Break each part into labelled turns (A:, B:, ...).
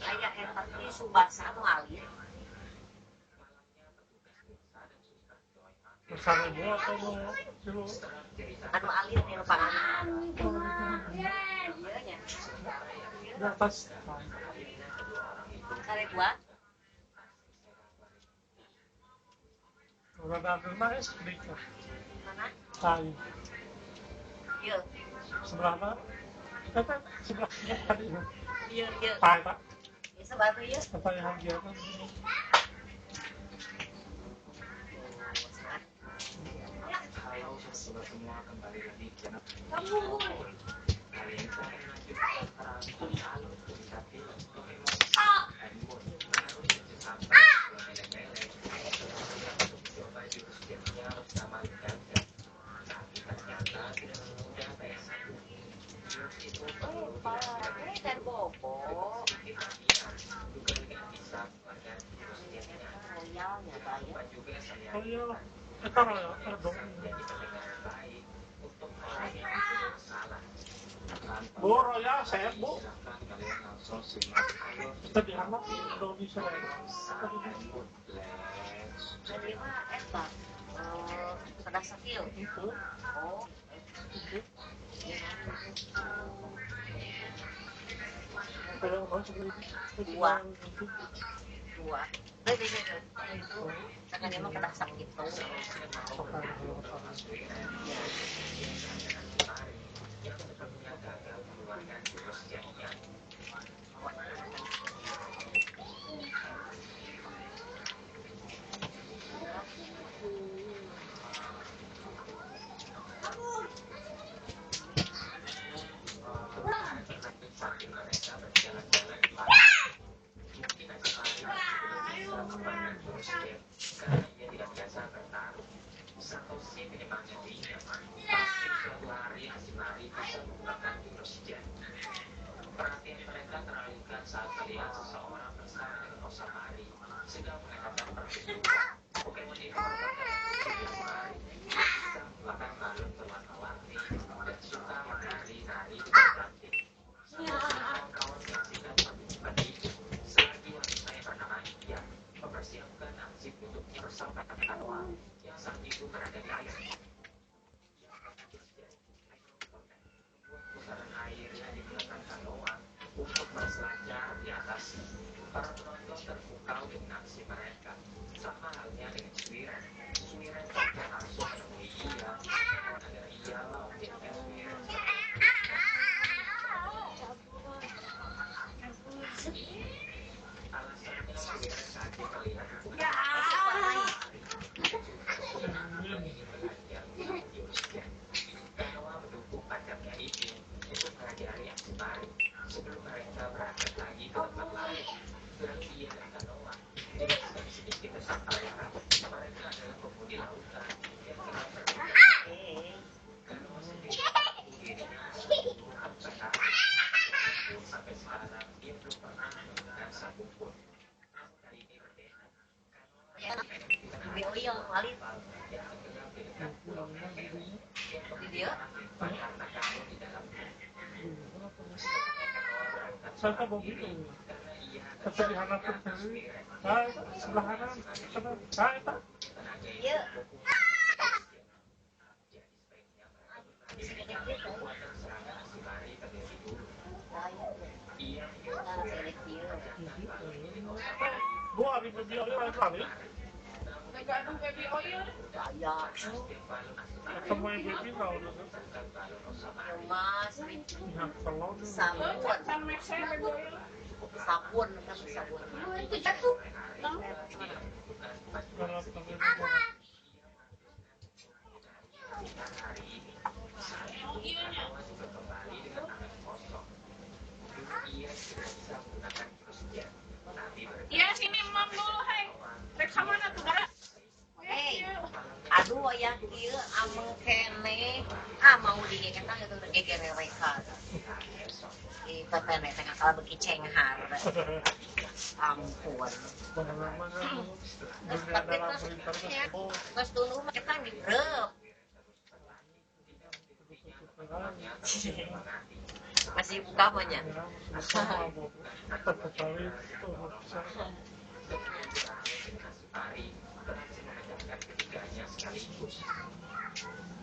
A: Kayak empati subasa atau alir.
B: Bersama gua atau mau dulu?
A: Anu alir nih panganan. Iya nya.
B: Di atas.
A: Kare dua.
B: Udah ada mana sedikit.
A: Mana?
B: Tadi.
A: Iya.
B: Sebelah mana? Kata sebelah tadi.
A: Iya.
B: Pak.
A: Ya sebelah tuh ya.
B: Kata yang dia kan.
C: Halo sobat semua, kembali lagi di channel
A: Kamu.
C: kali ini saya akan lanjutkan perang alur tapi Pokemon Handphone harus sampai melek-melek coba jurus gamenya bersama Ganda tapi ternyata tidak semudah PS1 jurus itu perlu
A: Dan bobo.
C: sedikit latihan juga dengan bisa mengeluarkan jurus gamenya
A: Royalnya bayar.
C: dan juga saya
B: Oh iya. Kita ya, dong.
C: menjadi pendengar yang baik untuk orang yang salah.
B: Bu Royal sehat bu.
C: Silahkan kalian langsung simak alur
B: Kita di anak Indonesia.
A: Jadi mah eta. Sudah skill.
B: Itu.
A: Oh.
B: Kalau orang seperti itu.
A: Dua. Lebih itu. Karena emang kena sakit tuh.
C: Karena ia tidak biasa bertarung. Satoshi menyemangatinya. Pasti suatu hari Hashimari bisa menggunakan jurus Jen. Perhatian mereka teralihkan saat melihat seseorang bersama dengan Osamari sedang mengadakan pertunjukan. Pokemon ini merupakan Hashimari. Bisa menggunakan balon berwarna-warni dan suka menari-nari di cantik. Kawan-kawan menyaksikan pertunjukan itu. Selagi wanita yang bernama Iya mempersiapkan aksi untuknya bersama Kanoa yang saat itu berada di air. Membuat pusaran air yang digunakan Kanoa untuk berselancar di atas. Para penonton terpukau dengan aksi mereka. Sama halnya dengan Suiren. Suiren bahkan langsung menemui Iya agar Iya mau menjadikan Suiren alasannya Suiren kaget melihat Kanoa mendukung pacarnya ini untuk mengajari aksi tari sebelum mereka berangkat lagi ke tempat lain. Lalu Iya dan Kanoa menjelaskan sedikit tentang Alara. Mereka adalah penghuni lautan yang sedang berpindah. Kanoa sendiri mengaku dirinya bukan petani. Sampai sekarang dia belum pernah menggunakan sabuk pun. Namun kali ini berbeda.
A: Video yang paling
C: Yang tenggelam di dekat pulau Nekele yang
A: video.
C: karena kamu di dalamnya.
B: Saya mau gitu.
C: Karena ia
B: Tapi di anak pun sendiri. Nah, sebelah kanan. Sana. Nah, itu.
A: Iya.
C: kekuatan serangan Hashimari terlebih dulu. Ia
B: Bu, hari video ini lain kali.
A: Daya.
B: Ketemu yang baby tau dulu.
A: Mas,
B: Yang telur nih.
A: sabun. Sabun, kan sabun.
B: Kalau pakai telur.
C: Hari ini, saat itu Kanawa juga kembali dengan tangan kosong. Dulu ia sudah bisa menggunakan jurus jet, tapi
D: Ya sini mam dulu hai. Rek sama na tuh gara.
A: Hei, aduh yang kieu ameng kene, mau digegetan itu gegere reka. Petene tengah kala beki cenghar. Ampun.
B: Pengalaman kan dulu. Dunia dalam militer kan. Oh,
A: Geus tunggu mah kita dibreup. Masih buka apanya?
B: ya, sama bu. Kali turut saya.
C: Hari berhasil memecahkan ketiganya sekaligus.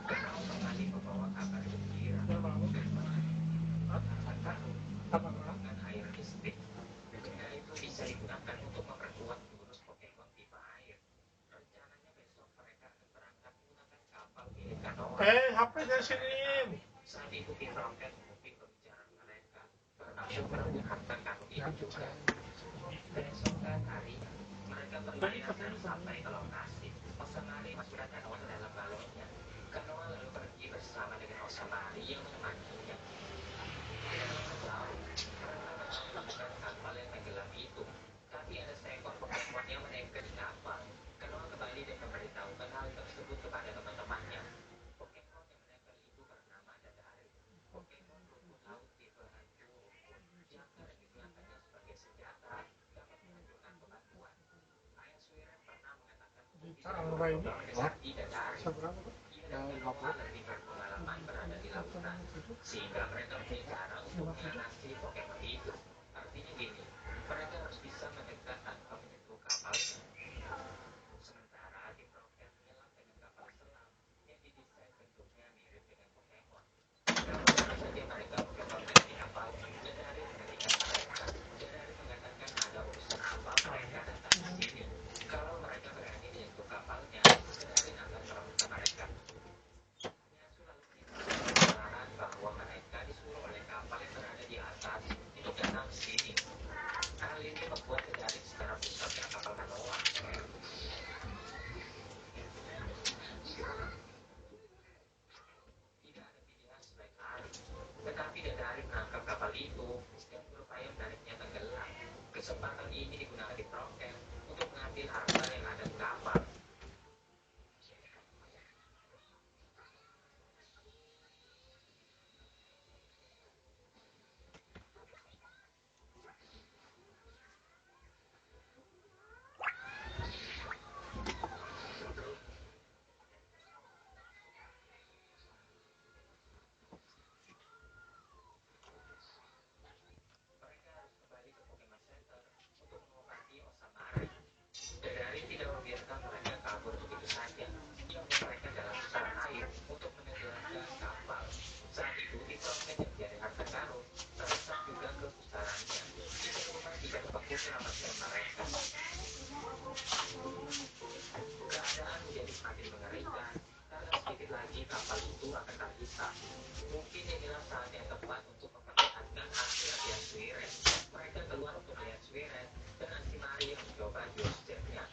C: Kanawa kembali membawa kabar gembira.
B: Ya lalu. Apa?
C: Menggunakan air mistik. Benda itu bisa digunakan untuk memperkuat jurus Pokemon tipe air. Rencananya besok mereka akan berangkat menggunakan kapal milik Kanoa.
B: HP dari siniin.
C: Saat itu tim roket memimpin pembicaraan mereka, termasuk merebut harta karun itu juga. Keesokan harinya, mereka berlayar dan sampai ke lokasi. Osamari masukkan Kanoa ke dalam balonnya. Kanoa lalu pergi bersama dengan Osamari yang menemaninya. Di dalam laut, mereka menemukan kapal yang tenggelam itu. Tapi ada seekor Pokemon yang menempel di kapal. Kanoa kembali dan memberitahukan hal tersebut kepada teman-temannya. Pokemon yang menempel itu bernama Dadari. Pokemon rumput laut tipe hancur rumput. Jangkar yang digunakannya sebagai senjata dapat menghancurkan bebatuan. Ayah Suiren pernah mengatakan untuk bisa
B: Angga ini.
C: menghadapi Dadari.
B: Seberapa tuh?
C: Ia dan Kanoa lebih berpengalaman berada di lautan, sehingga mereka punya cara untuk mengatasi Pokemon itu. Artinya gini, mereka harus bisa mendekat tanpa menyentuh kapalnya. Sementara tim roket menyelam dengan kapal selam yang didesain bentuknya mirip dengan Pokemon. Namun baru saja mereka mencoba mendekati kapal, Dadari menghentikan mereka. Dadari mengatakan ada urusan apa mereka datang ke sini. Kalau mereka berani menyentuh kapalnya, Dadari akan merebut mereka. Nyasu lalu menitipkan pembelaan bahwa mereka disuruh oleh kapal yang berada di atas untuk datang ke sini. Hal ini membuat Dadari secara pusat ke kapal Kanoa. Tidak ada pilihan selain lari. Tetapi Dadari menangkap kapal itu dan berupaya menariknya tenggelam. Kesempatan ini digunakan di Roket untuk mengambil harta yang ada di kapal. Mereka harus kembali ke Pokemon Center untuk mengobati Osamari. Dadari tidak membiarkan mereka kabur begitu saja. Ia membawa mereka dalam pusaran air untuk menenggelamkan kapal. Saat itu, tim roket yang menjadi harta karun terletak juga ke pusarannya. Itu cuma tidak mampu menyelamatkan mereka. Keadaan menjadi semakin mengerikan karena sedikit lagi kapal itu akan terhisap. Mungkin inilah saat yang tepat untuk memperlihatkan hasil latihan Suiren. Mereka keluar untuk melihat Suiren dan Ansimari yang mencoba jurus jetnya.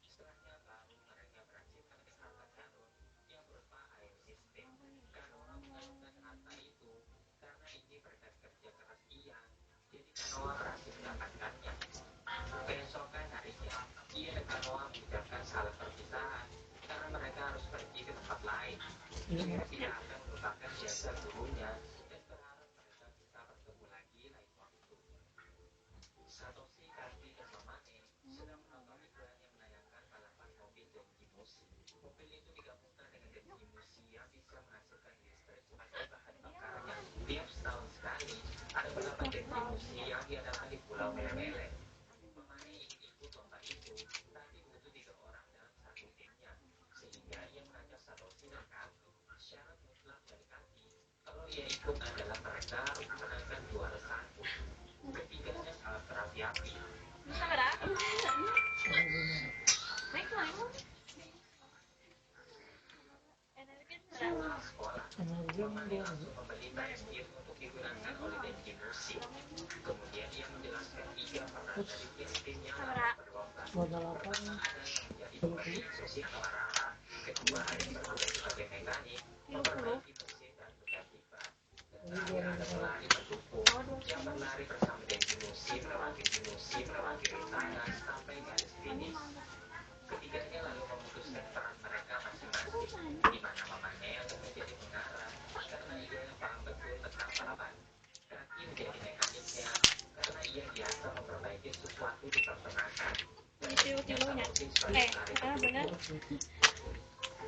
C: Setelahnya baru mereka berhasil menekan harta karun yang berupa air sistem. Kanoa mengalukan harta itu karena ini berkat kerja keras ia. Jadi Kanoa berhasil mendapatkannya. Keesokan harinya, ia dan Kanoa mengucapkan salam perpisahan karena mereka harus pergi ke tempat lain. Ia tidak akan melupakan jasa gurunya dan berharap mereka bisa bertemu lagi lain waktu. Satoshi, Kazi, dan Mamane sedang menonton iklan yang menayangkan balapan mobil Denji Mushi. Mobil itu digabungkan dengan Denji Mushi yang bisa menghasilkan listrik sebagai bahan bakarnya. Tiap setahun sekali, ada balapan Denji Mushi yang diadakan di Pulau Mele-Mele. Mamane ingin ikut lomba itu, tapi butuh 3 orang dalam satu timnya, sehingga ia mengajak Satoshi dan Kaki. Syarat mutlak dari Kaki, kalau ia ikut adalah mereka harus memenangkan juara 1. Ketiganya sangat berapi-api.
D: Sabara? Naik lah.
C: Setelah sekolah, Mamane langsung membeli pensil untuk digunakan oleh Denji Mushi. Kemudian ia menjelaskan 3 peran dari tim-timnya dalam berlomba.
B: Modal apa?
C: Pertama ada yang menjadi pemberi instruksi atau arahan. Kedua ada yang bertugas sebagai mekanik, memperbaiki mesin dan berganti ban. Terakhir ada pelari pendukung yang berlari bersama Denji Mushi melewati rintangan sampai garis finish. Ketiganya lalu memutuskan peran mereka masing-masing, di mana Mamane yang menjadi pengarah karena ia yang paham betul tentang balapan. Kaki menjadi mekaniknya karena ia biasa memperbaiki sesuatu di peternakan. Dan
D: Ciu-ciunya. Benar.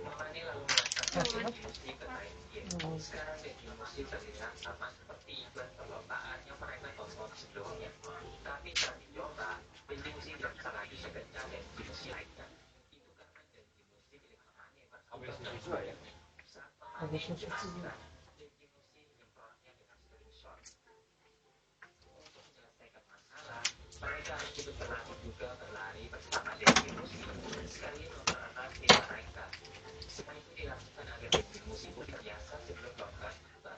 C: Mamane lalu meletakkan Denji Mushi ke kain game. Sekarang Denji Mushi terlihat sama seperti iklan perlombaan yang mereka tonton sebelumnya. Tapi saat dicoba, Denji Mushi tidak bisa lagi sekencang Denji Mushi lainnya. Itu karena Denji Mushi milik Mamane bersama
B: ya?
C: saat Mamane menjelaskan, Denji Mushi menyemprotnya dengan screenshot. Untuk menyelesaikan masalah, mereka harus ikut berlatih juga berlari bersama Denji Mushi. Sekali mempererat tim mereka. Semua itu dilakukan agar Denji Mushi pun terbiasa sebelum lomba tiba.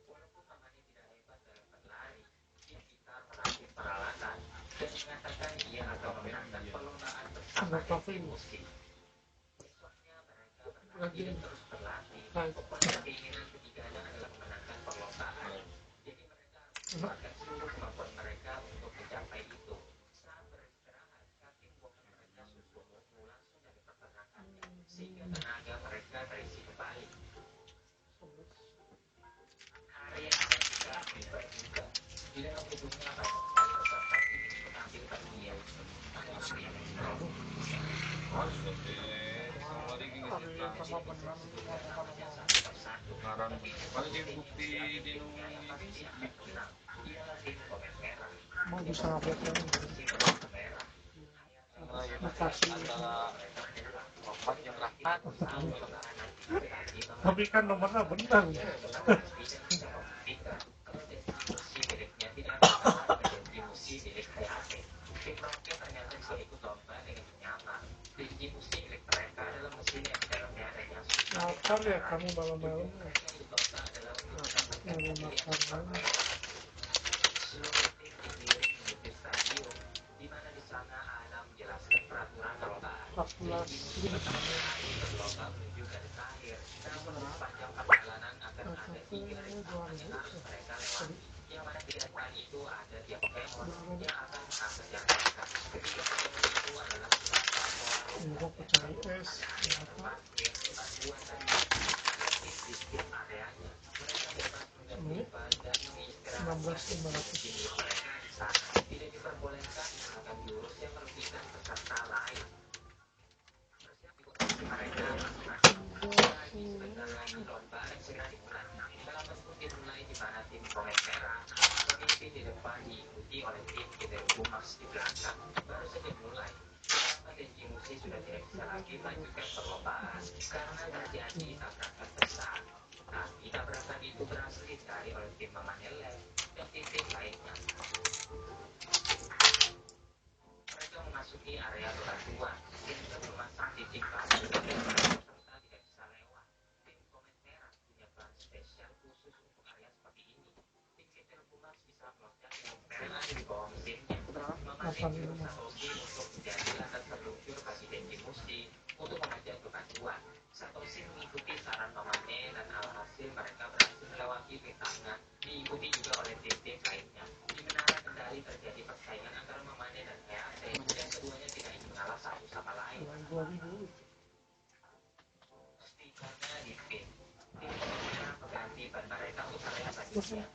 C: Walaupun Mamane tidak hebat dalam berlari, dia pintar merakit peralatan dan mengatakan ia akan memenangkan perlombaan bersama Denji Mushi. Besoknya mereka berlatih dan terus berlatih. Karena keinginan ketiganya adalah memenangkan perlombaan. Jadi mereka harus mengeluarkan seluruh kemampuan mereka untuk mencapai itu. Saat beristirahat, Kaki membuatkan mereka susu mumu langsung dari peternakannya, sehingga tenaga mereka terisi kembali. Hari yang akan kita tiba juga. Di dalam gedungnya banyak sekali peserta ini mengambil bagian. Ada yang stroke. Satu persatu.
B: Paling bukti di
C: Pasti akan menang. Ialah tim Komen Merah.
B: mau bisa upload yang
C: Tim Komen Merah.
B: Bekasi.
C: Antara lompat yang rapat.
B: Tapi kan nomornya benar.
C: Kalau Denji Mushi miliknya tidak sama dengan Denji Mushi milik Hayate. Tim Rocket ternyata bisa ikut lomba dengan nyaman. Denji Mushi milik mereka adalah mesin yang di dalamnya ada yang
B: Nakal ya kamu malam-malam.
C: lomba adalah untuk
B: Malam makan.
C: seluruh tim digiring menuju stadion, di mana di sana Ana menjelaskan peraturan perlombaan.
B: Kalkulasi.
C: Berlomba menuju garis akhir, namun sepanjang perjalanan akan ada 3 rintangan yang harus mereka lewati. Yang mana di depan itu ada tiap Pokemon yang akan mengakses yang mereka. Ketiga Pokemon itu adalah
B: Enggak percaya es.
C: parkir, batuan, dan di setiap areanya. Mereka bebas mengganti ban dan mengistirahat.
B: 16.500.
C: Mereka di sana tidak diperbolehkan menggunakan jurus yang merugikan peserta lain. Mereka masing-masing. Lagi sebentar lagi lomba akan segera dimulai. Balapan pun dimulai di mana tim Komen Merah pemimpin di depan diikuti oleh tim Kiderbu Max di belakang. Baru saja mulai. Kenapa Denji Mushi sudah tidak bisa lagi melanjutkan perlombaan karena terjadi tabrakan besar. Tapi tabrakan itu berhasil dicari oleh tim Mamane dan tim lainnya. Mereka memasuki area bebatuan dengan memasang titik batu agar peserta tidak bisa lewat. Tim Komen Merah punya plan spesial khusus untuk area seperti ini. Tim Keter Pumas bisa meloncat yang ada di bawah mesinnya. Memakai jurus Satoshi untuk menjadi landas terluncur bagi Denji Mushi untuk mengejar bebatuan. Satoshi mengikuti saran Mamane dan alhasil mereka berhasil melewati rintangan, diikuti juga oleh tim-tim lainnya. Di menara kendali terjadi persaingan antara Mamane dan Hayate dan keduanya tidak ingin mengalah satu sama lain.
B: 2000.
C: Stikernya di pin. Tim Komen Merah mengganti ban mereka untuk area selanjutnya.